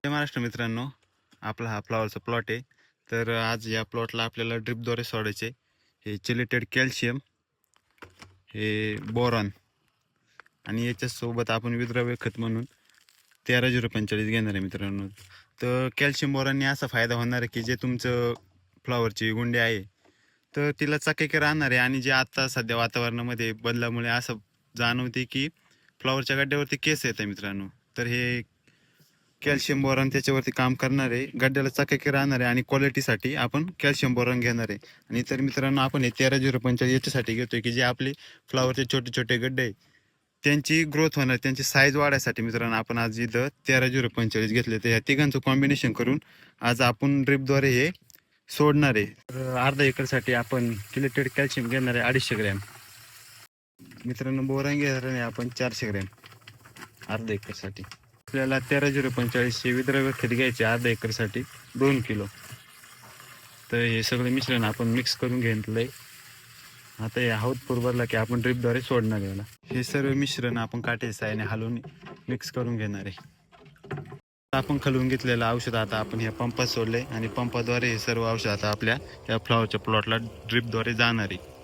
जय महाराष्ट्र मित्रांनो, आपला हा फ्लॉवरचा प्लॉट आहे. तर आज या प्लॉटला आपल्याला ड्रिपद्वारे सोडायचे. हे चिलेटेड कॅल्शियम, हे बोरॉन आणि याच्यासोबत आपण विद्रव्य खत म्हणून 13-045 घेणार आहे मित्रांनो. तर कॅल्शियम बोरॉनने असा फायदा होणार आहे की जे तुमचं फ्लॉवरची गुंडी आहे तर तिला चकाकी राहणार आहे. आणि जे आता सध्या वातावरणामध्ये बदलामुळे असं जाणवते की फ्लॉवरच्या गड्ड्यावरती केस येत आहे मित्रांनो. तर हे कॅल्शियम बोरॉन त्याच्यावरती काम करणार आहे, गड्ड्याला चकाकी राहणार आहे आणि क्वालिटीसाठी आपण कॅल्शियम बोरॉन घेणार आहे. आणि तर मित्रांनो, आपण हे 13-045 याच्यासाठी घेतोय की जे आपले फ्लॉवरचे छोटे छोटे गड्डे आहे त्यांची ग्रोथ होणार, त्यांची साईज वाढायसाठी मित्रांनो आपण आज इथं 13-045 घेतले. तर ह्या तिघांचं कॉम्बिनेशन करून आज आपण ड्रिपद्वारे हे सोडणार आहे. तर अर्धा एकरसाठी आपण चिलेटेड कॅल्शियम घेणार आहे 250 ग्रॅम मित्रांनो. बोरॉन घेणार आहे आपण 400 ग्रॅम अर्धा एकरसाठी. आपल्याला 13-045 विद्रव्य खत घ्यायचे अर्धा एकरसाठी 2 किलो. तर हे सगळं मिश्रण आपण मिक्स करून घेतलंय. आता हे हौद भरला की आपण ड्रिपद्वारे सोडणार याला. हे सर्व मिश्रण आपण काटेच्या साहाय्याने हलवून मिक्स करून घेणार आहे. आपण खलवून घेतलेलं औषध आता आपण ह्या पंपात सोडले आणि पंपाद्वारे हे सर्व औषध आता आपल्या या फ्लॉवरच्या प्लॉटला ड्रिपद्वारे जाणार आहे.